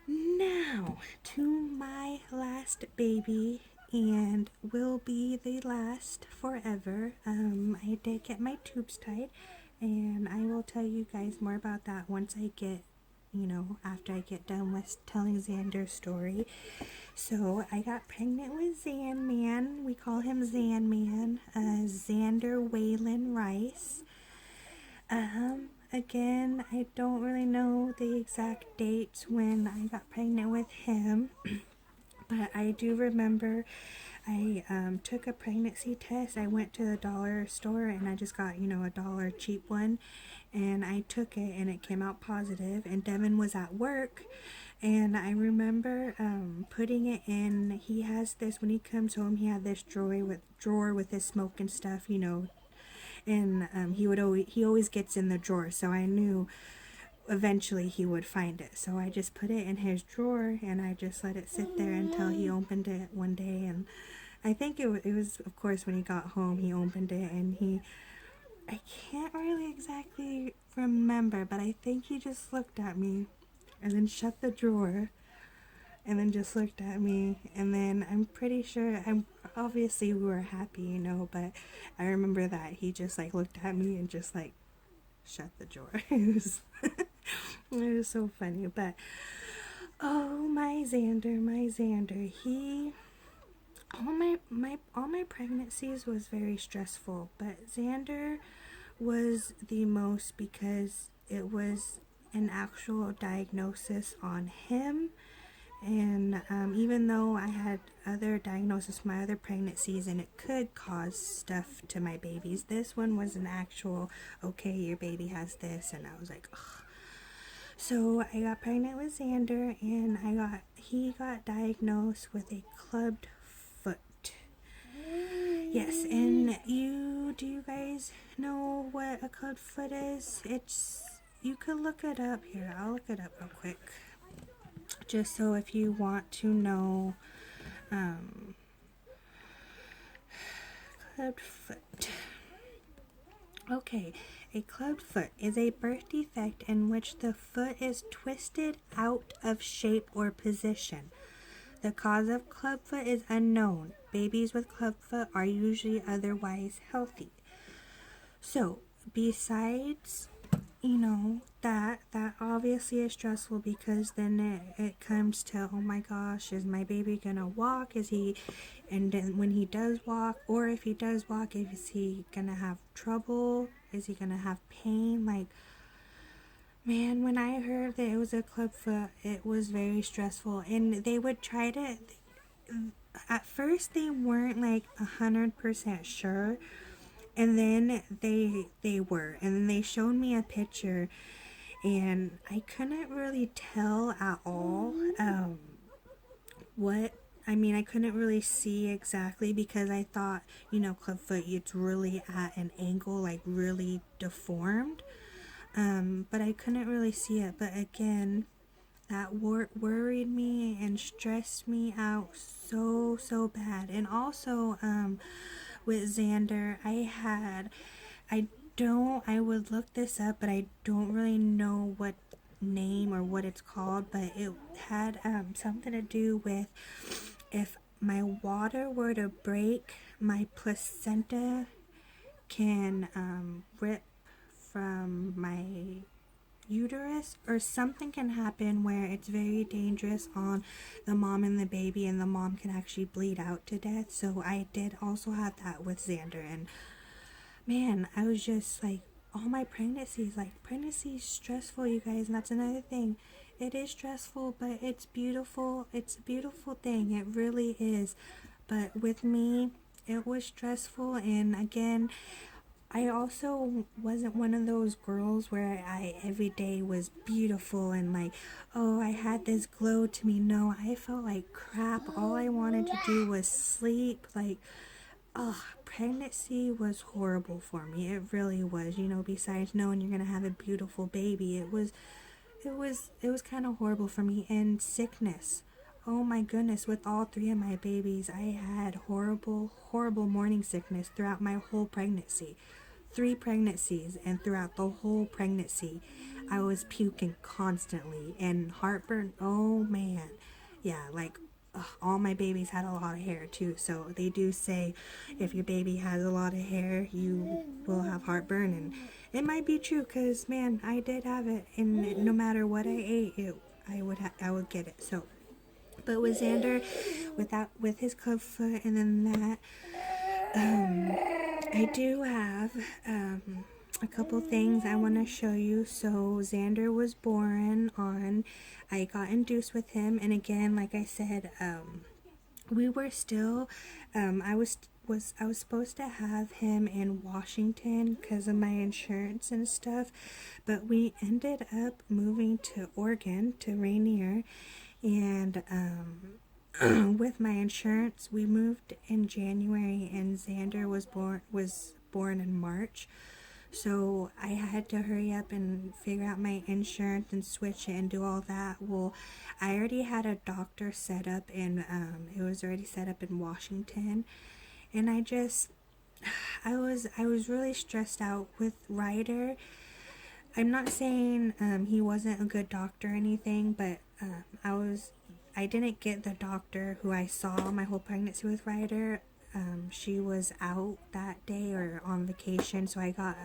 Now, to my last baby, and will be the last forever. I did get my tubes tied, and I will tell you guys more about that once I get, after I get done with telling Xander's story. So, I got pregnant with Zan Man. We call him Zan Man. Xander Waylon Rice. Again, I don't really know the exact dates when I got pregnant with him, but I do remember I took a pregnancy test. I went to the dollar store and I just got, a dollar cheap one, and I took it and it came out positive, and Devin was at work, and I remember putting it in. He has this, when he comes home, he had this drawer with his smoke and stuff, and he always gets in the drawer, so I knew eventually he would find it. So I just put it in his drawer, and I just let it sit there until he opened it one day. And I think it was, of course, when he got home, he opened it, and I can't really exactly remember, but I think he just looked at me and then shut the drawer and then just looked at me, and then I'm pretty sure, obviously we were happy, but I remember that he just like looked at me and just like shut the drawer. It was so funny. But oh, my Xander, he, all my pregnancies was very stressful, but Xander was the most, because it was an actual diagnosis on him. And even though I had other diagnoses from my other pregnancies, and it could cause stuff to my babies, this one was an actual, okay, your baby has this, and I was like, ugh. So I got pregnant with Xander, and he got diagnosed with a clubbed foot. Yes, and do you guys know what a clubbed foot is? You could look it up here. I'll look it up real quick, just so if you want to know. Clubbed foot. Okay, a clubbed foot is a birth defect in which the foot is twisted out of shape or position. The cause of clubfoot is unknown. Babies with clubfoot are usually otherwise healthy. So, besides, that obviously is stressful, because then it comes to, oh my gosh, is my baby gonna walk? And then when he does walk, or if he does walk, is he gonna have trouble is he gonna have pain? Like, man, when I heard that it was a clubfoot, it was very stressful. And they would try to, at first they weren't like 100% sure, and then they were, and then they showed me a picture, and I couldn't really tell at all what, I mean, I couldn't really see exactly, because I thought, you know, clubfoot, it's really at an angle, like really deformed. But I couldn't really see it. But again, that worried me and stressed me out so bad. And also, with Xander, I would look this up, but I don't really know what name or what it's called, but it had something to do with if my water were to break, my placenta can rip from my uterus, or something can happen where it's very dangerous on the mom and the baby, and the mom can actually bleed out to death. So I did also have that with Xander, and man, I was just like, all my pregnancies, like, pregnancy is stressful, you guys, and that's another thing. It is stressful, but it's beautiful. It's a beautiful thing. It really is. But with me, it was stressful. And again, I also wasn't one of those girls where I every day was beautiful and like, oh, I had this glow to me. No, I felt like crap. All I wanted to do was sleep. Like, oh, pregnancy was horrible for me. It really was. You know, besides knowing you're gonna have a beautiful baby, it was kind of horrible for me. And sickness. Oh my goodness, with all three of my babies, I had horrible morning sickness throughout my whole pregnancy. 3 pregnancies, and throughout the whole pregnancy, I was puking constantly, and heartburn. Oh man, yeah, like, all my babies had a lot of hair too, so they do say if your baby has a lot of hair, you will have heartburn, and it might be true, because man, I did have it, and no matter what I ate, I would get it. So, but with Xander, with his clubfoot, and then that, I do have a couple things I want to show you. So Xander was born on, I got induced with him, and again, like I said, we were still, I was supposed to have him in Washington because of my insurance and stuff, but we ended up moving to Oregon, to Rainier, and with my insurance, we moved in January, and Xander was born in March. So I had to hurry up and figure out my insurance and switch it and do all that. Well, I already had a doctor set up, and it was already set up in Washington, and I was really stressed out with Ryder. I'm not saying he wasn't a good doctor or anything, but I didn't get the doctor who I saw my whole pregnancy with Ryder. She was out that day or on vacation, so I got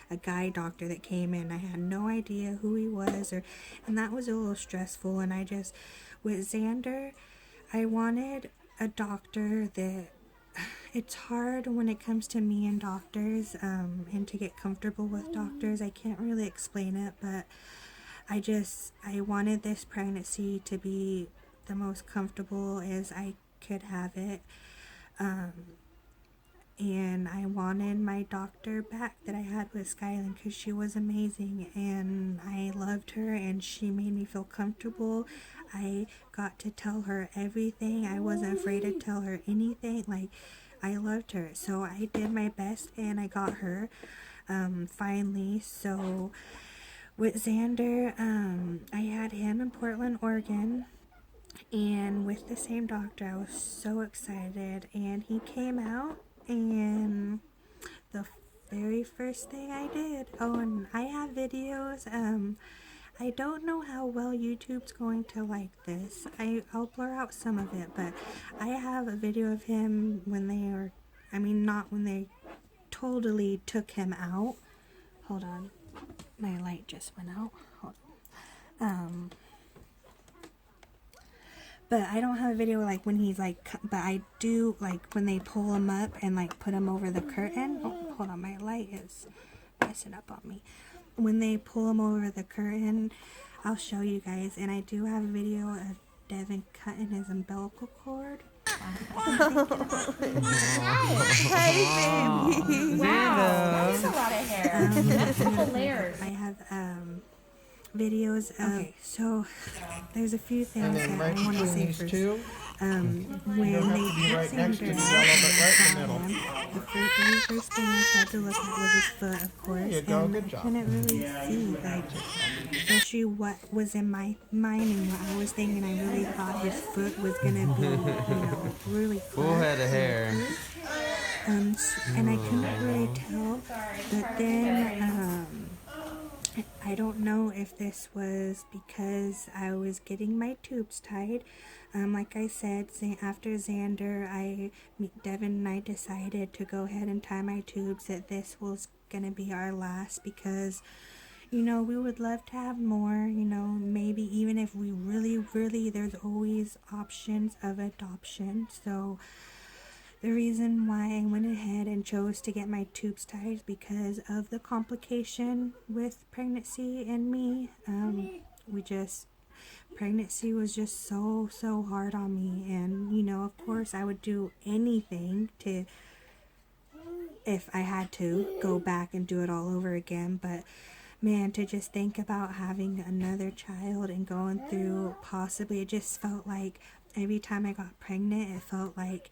a guy doctor that came in. I had no idea who he was, and that was a little stressful. And with Xander, I wanted a doctor that, it's hard when it comes to me and doctors, and to get comfortable with doctors. I can't really explain it, but I wanted this pregnancy to be the most comfortable as I could have it. And I wanted my doctor back that I had with Skyland, because she was amazing, and I loved her, and she made me feel comfortable. I got to tell her everything. I wasn't afraid to tell her anything. Like, I loved her, so I did my best, and I got her finally. So with Xander, I had him in Portland, Oregon, and with the same doctor. I was so excited, and he came out, and the very first thing I did, oh, and I have videos. I don't know how well YouTube's going to like this. I'll blur out some of it, but I have a video of him when not when they totally took him out. Hold on, my light just went out. Hold on. But I don't have a video like when he's like, but I do like when they pull him up and like put him over the curtain. Oh, hold on, my light is messing up on me. When they pull him over the curtain, I'll show you guys. And I do have a video of Devin cutting his umbilical cord. Hi, baby. Wow, that's a lot of hair. Couple layers. I have videos of. Okay, so there's a few things that I want to say first. When they took Xander the very first thing I tried to look at was his foot, of course, and I couldn't really see, like, especially what was in my mind and what I was thinking. I really thought his foot was gonna be, really full head of hair. And I couldn't really tell, but then, I don't know if this was because I was getting my tubes tied. Like I said, after Xander, Devin and I decided to go ahead and tie my tubes, that this was going to be our last, because, we would love to have more, maybe even if we really, there's always options of adoption. So the reason why I went ahead and chose to get my tubes tied is because of the complication with pregnancy and me. Pregnancy was just so hard on me. And, of course, I would do anything if I had to, go back and do it all over again. But, man, to just think about having another child and going through it just felt like every time I got pregnant, it felt like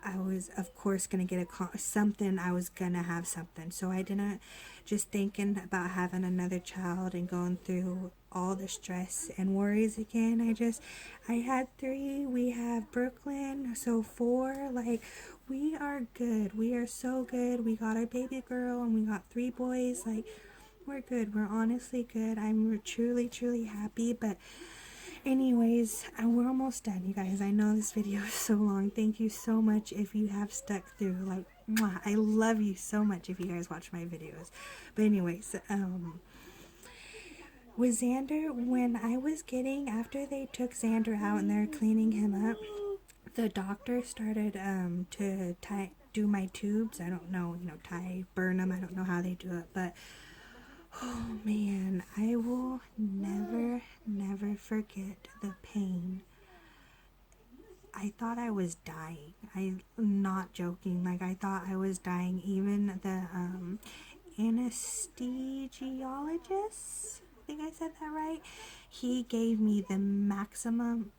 I was, of course, going to get something. I was going to have something. So I didn't, just thinking about having another child and going through all the stress and worries again. I had 3. We have Brooklyn, so 4. Like, we are good. We are so good. We got our baby girl and we got 3 boys. Like, we're good. We're honestly good. I'm truly happy. But anyways, we're almost done, you guys. I know this video is so long. Thank you so much if you have stuck through. Like, mwah, I love you so much if you guys watch my videos. But anyways, with Xander, after they took Xander out and they're cleaning him up, the doctor started to do my tubes. I don't know, burn them. I don't know how they do it, but oh man, I will never forget the pain. I thought I was dying. I'm not joking. Like, I thought I was dying. Even the anesthesiologist, I think I said that right, he gave me the maximum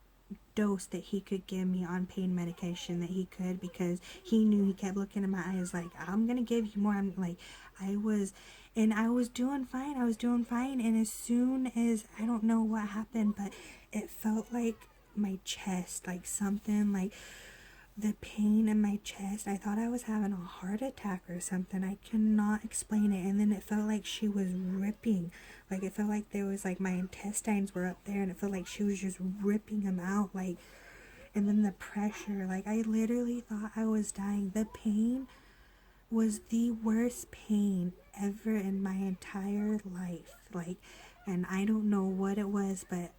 dose that he could give me on pain medication that he could, because he knew. He kept looking in my eyes like, I'm gonna give you more. I'm like, I was doing fine. And as soon as, I don't know what happened, but it felt like my chest, like something, like the pain in my chest. I thought I was having a heart attack or something. I cannot explain it. And then it felt like she was ripping. Like, it felt like there was, like, my intestines were up there, and it felt like she was just ripping them out. Like, and then the pressure. Like, I literally thought I was dying. The pain was the worst pain ever in my entire life. Like, and I don't know what it was, but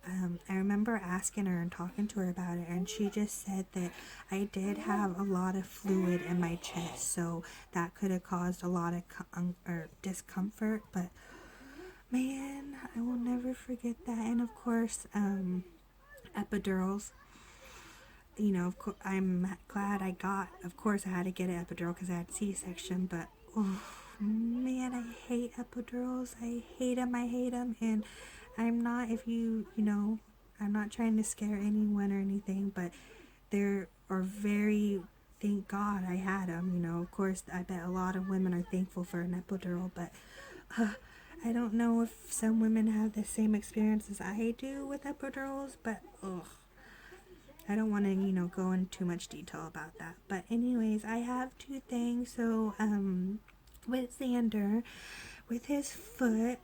I remember asking her and talking to her about it, and she just said that I did have a lot of fluid in my chest, so that could have caused a lot of discomfort. But man, I will never forget that. And of course, epidurals. Of course, I'm glad I got. Of course, I had to get an epidural because I had C-section, but oh man, I hate epidurals. I hate them. And I'm not, I'm not trying to scare anyone or anything, but there are thank God I had them. Of course, I bet a lot of women are thankful for an epidural, but I don't know if some women have the same experience as I do with epidurals, but I don't want to, go into too much detail about that. But anyways, I have 2 things. So, with Xander, with his foot,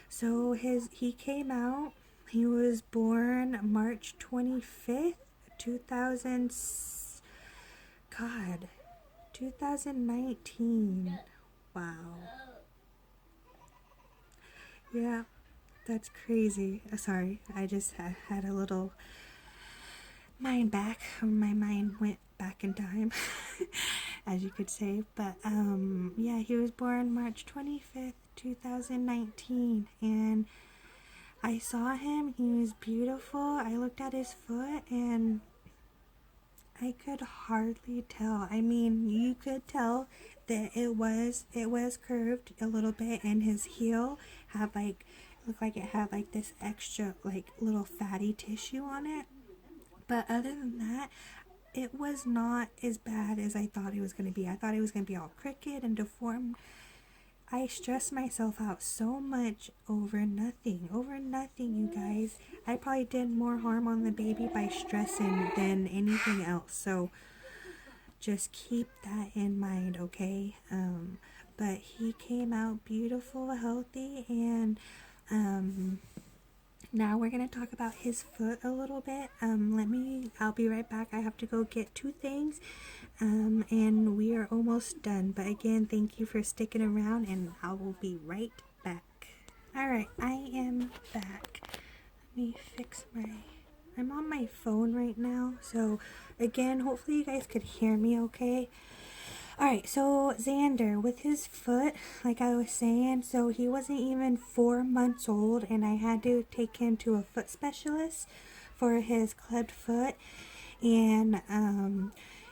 so he came out, he was born March 25th, 2019. Wow. Yeah, that's crazy. Sorry, I just had a little my mind went back in time. as you could say. But yeah, he was born March 25th, 2019, and I saw him. He was beautiful. I looked at his foot and I could hardly tell. I mean, you could tell that it was curved a little bit, and his heel had like, looked like it had like this extra like little fatty tissue on it. But other than that, it was not as bad as I thought it was going to be. I thought it was going to be all crooked and deformed. I stressed myself out so much over nothing, you guys. I probably did more harm on the baby by stressing than anything else. So just keep that in mind, okay? But he came out beautiful, healthy, and now we're going to talk about his foot a little bit. I'll be right back. I have to go get 2 things. And we are almost done. But again, thank you for sticking around, and I will be right back. Alright, I am back. Let me fix I'm on my phone right now. So again, hopefully you guys could hear me okay. Alright, so Xander, with his foot, like I was saying, so he wasn't even 4 months old, and I had to take him to a foot specialist for his clubbed foot. And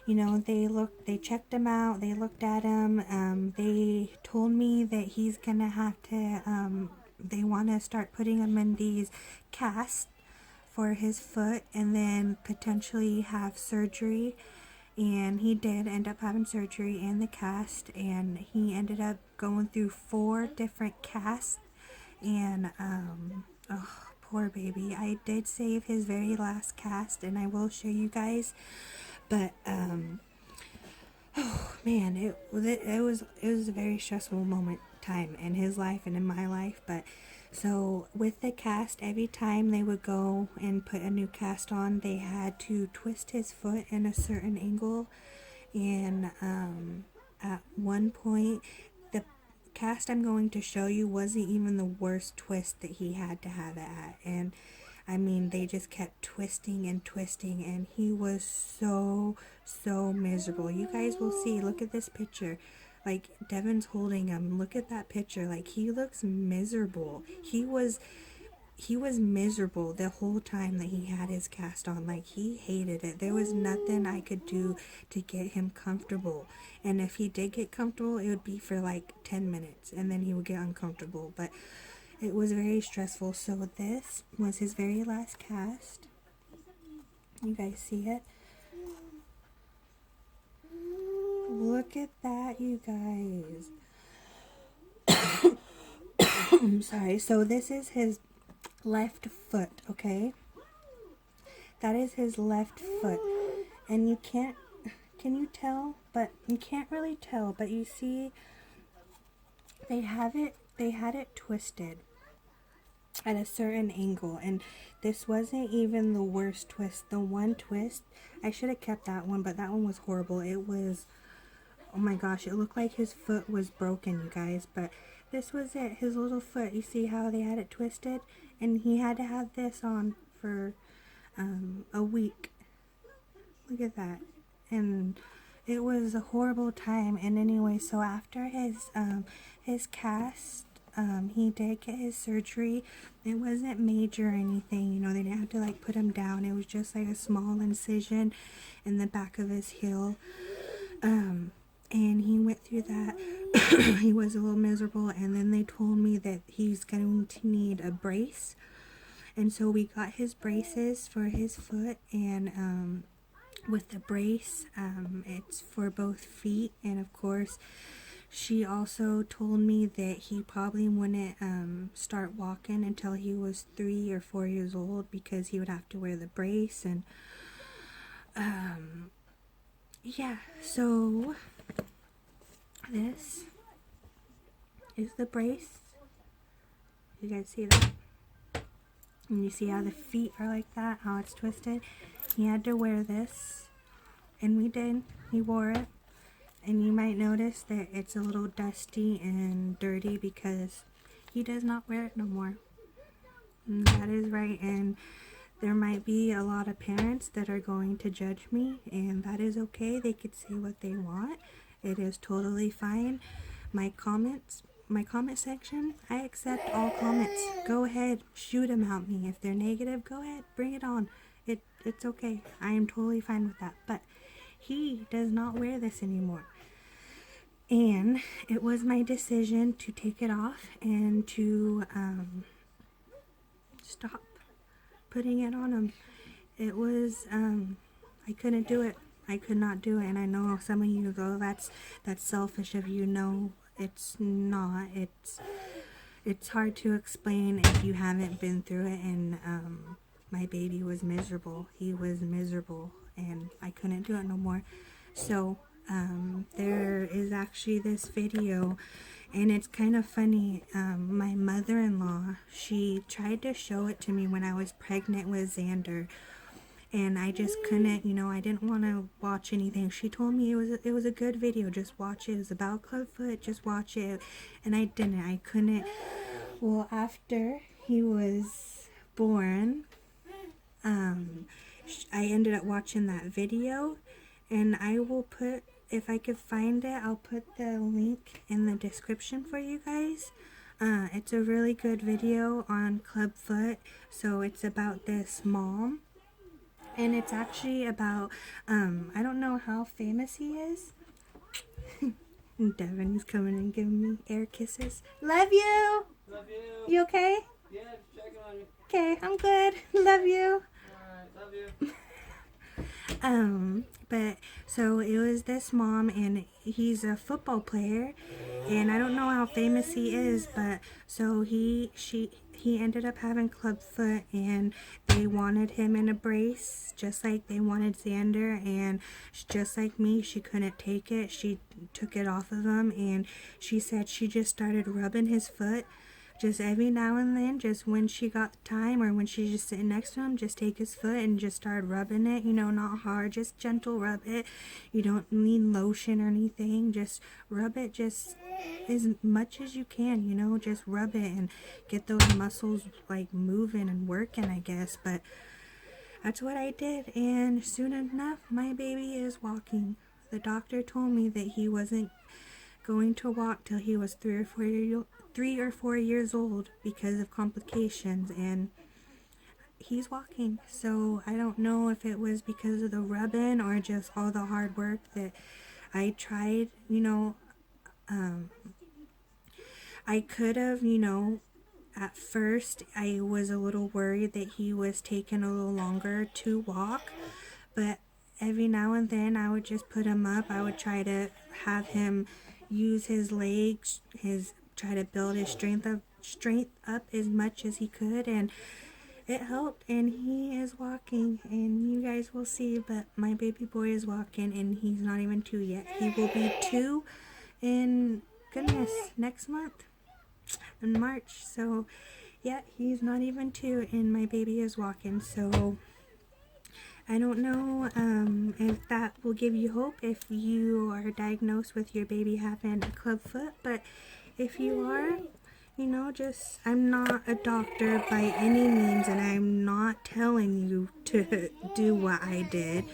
you know, they checked him out, they looked at him, they told me that he's gonna have to, they want to start putting him in these casts for his foot, and then potentially have surgery. And he did end up having surgery and the cast, and he ended up going through 4 different casts. And oh, poor baby. I did save his very last cast, and I will show you guys. But oh man, it was a very stressful time in his life and in my life. But so with the cast, every time they would go and put a new cast on, they had to twist his foot in a certain angle. And at one point, the cast I'm going to show you wasn't even the worst twist that he had to have it at. And I mean, they just kept twisting and twisting, and he was so miserable. You guys will see. Look at this picture. Like, Devin's holding him. Look at that picture. Like, he looks miserable. He was miserable the whole time that he had his cast on. Like, he hated it. There was nothing I could do to get him comfortable. And if he did get comfortable, it would be for like 10 minutes, and then he would get uncomfortable. But it was very stressful. So this was his very last cast. You guys see it? Look at that, you guys. I'm sorry. So this is his left foot, okay? That is his left foot. And you can't, can you tell? But you can't really tell. But you see, they had it twisted at a certain angle, and this wasn't even the worst twist. The one twist, I should have kept that one, but that one was horrible. It was, oh my gosh, it looked like his foot was broken, you guys. But this was it, his little foot. You see how they had it twisted, and he had to have this on for a week. Look at that. And it was a horrible time. And anyway, so after his cast, he did get his surgery. It wasn't major or anything, you know, they didn't have to like put him down. It was just like a small incision in the back of his heel. And he went through that. He was a little miserable, and then they told me that he's going to need a brace. And so we got his braces for his foot, and with the brace, it's for both feet. And of course, she also told me that he probably wouldn't start walking until he was 3 or 4 years old, because he would have to wear the brace. And yeah, so this is the brace. You guys see that? And you see how the feet are like that, how it's twisted. He had to wear this, and we did. He wore it. And you might notice that it's a little dusty and dirty because he does not wear it no more. And that is right. And there might be a lot of parents that are going to judge me, and that is okay. They could say what they want. It is totally fine. My comment section, I accept all comments. Go ahead, shoot them at me. If they're negative, go ahead, bring it on. It's okay. I am totally fine with that. But he does not wear this anymore. And it was my decision to take it off and to stop putting it on him. It was, I couldn't do it. I could not do it. And I know some of you go, that's selfish of you. No, it's not. It's hard to explain if you haven't been through it. And my baby was miserable. He was miserable, and I couldn't do it no more. So there is actually this video, and it's kind of funny. My mother-in-law, she tried to show it to me when I was pregnant with Xander, and I just couldn't, I didn't want to watch anything. She told me it was a good video, just watch it. It was about clubfoot, just watch it. And I didn't. I couldn't. Well, after he was born, I ended up watching that video, and I will put, if I could find it, I'll put the link in the description for you guys. It's a really good video on clubfoot. So it's about this mom, and it's actually about, I don't know how famous he is. Devin is coming and giving me air kisses. Love you! Love you! You okay? Yeah, checking on you. Okay, I'm good. Love you. Alright, love you. But so it was this mom, and he's a football player, and I don't know how famous he is, but so he ended up having clubfoot, and they wanted him in a brace just like they wanted Xander, and just like me, she couldn't take it. She took it off of him, and she said she just started rubbing his foot just every now and then, just when she got time, or when she's just sitting next to him, just take his foot and just start rubbing it, not hard, just gentle rub it. You don't need lotion or anything, just rub it just as much as you can, just rub it and get those muscles like moving and working, I guess. But that's what I did, and soon enough, my baby is walking. The doctor told me that he wasn't going to walk till he was 3 or 4 years old because of complications, and he's walking. So I don't know if it was because of the rubbing or just all the hard work that I tried. I could have, at first I was a little worried that he was taking a little longer to walk, but every now and then I would just put him up. I would try to have him use his legs, try to build his strength up as much as he could, and it helped, and he is walking, and you guys will see. But my baby boy is walking, and he's not even 2 yet. He will be 2 in, next month, in March. So yeah, he's not even 2, and my baby is walking. So I don't know if that will give you hope if you are diagnosed with your baby having a clubfoot. But if you are, I'm not a doctor by any means, and I'm not telling you to do what I did.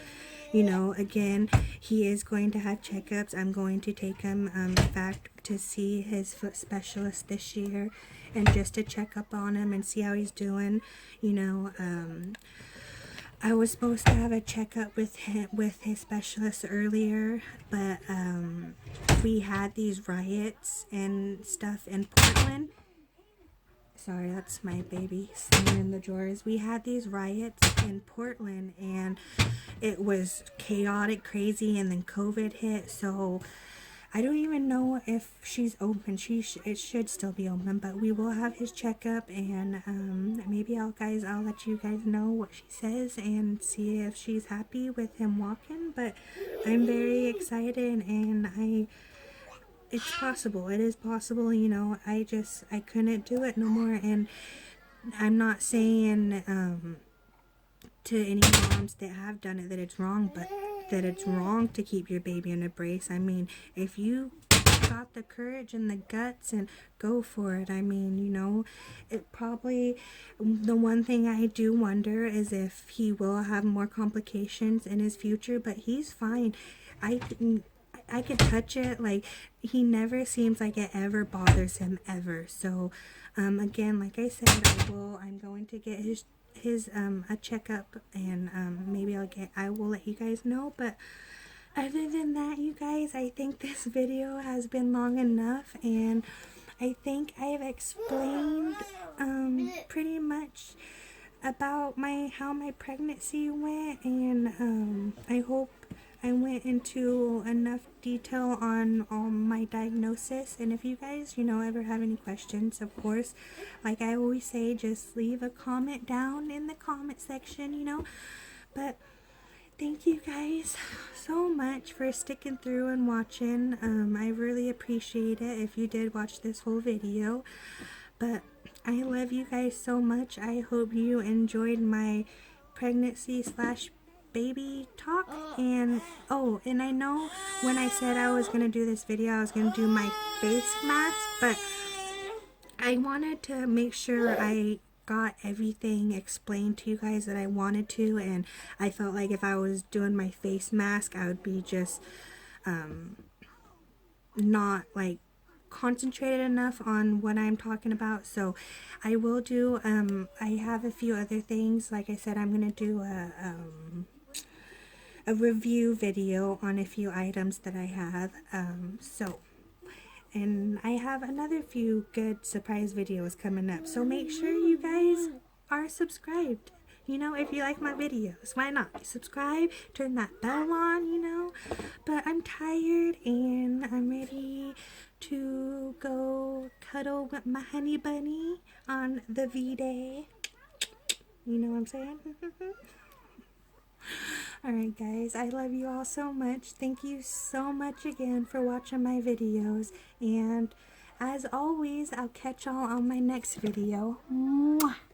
Again, he is going to have checkups. I'm going to take him back to see his foot specialist this year, and just to check up on him and see how he's doing. I was supposed to have a checkup with his specialist earlier, but we had these riots and stuff in Portland. Sorry, that's my baby sitting in the drawers. We had these riots in Portland, and it was chaotic, crazy, and then COVID hit. So I don't even know if she's open. It should still be open, but we will have his checkup, and maybe I'll let you guys know what she says and see if she's happy with him walking. But I'm very excited, and it's possible. It is possible. I couldn't do it no more, and I'm not saying to any moms that have done it that it's wrong, but that it's wrong to keep your baby in a brace. I mean, if you got got the courage and the guts and go for it. I mean, you know, it probably, the one thing I do wonder is if he will have more complications in his future, but he's fine. I could touch it. Like, he never seems like it ever bothers him ever. So again, like I said, I'm going to get his a checkup, and maybe I will let you guys know. But other than that, you guys, I think this video has been long enough, and I think I've explained pretty much about how my pregnancy went, and I hope I went into enough detail on my diagnosis. And if you guys, you know, ever have any questions, of course, like I always say, just leave a comment down in the comment section, you know. But thank you guys so much for sticking through and watching. I really appreciate it if you did watch this whole video. But I love you guys so much. I hope you enjoyed my pregnancy / baby talk. And oh, and I know when I said I was gonna do this video, I was gonna do my face mask, but I wanted to make sure I got everything explained to you guys that I wanted to, and I felt like if I was doing my face mask, I would be just not like concentrated enough on what I'm talking about. So I will do I have a few other things. Like I said, I'm gonna do a review video on a few items that I have, and I have another few good surprise videos coming up, so make sure you guys are subscribed. You know, if you like my videos, why not subscribe, turn that bell on, you know. But I'm tired and I'm ready to go cuddle with my honey bunny on the V-Day. You know what I'm saying? Alright guys, I love you all so much. Thank you so much again for watching my videos. And as always, I'll catch y'all on my next video. Mwah!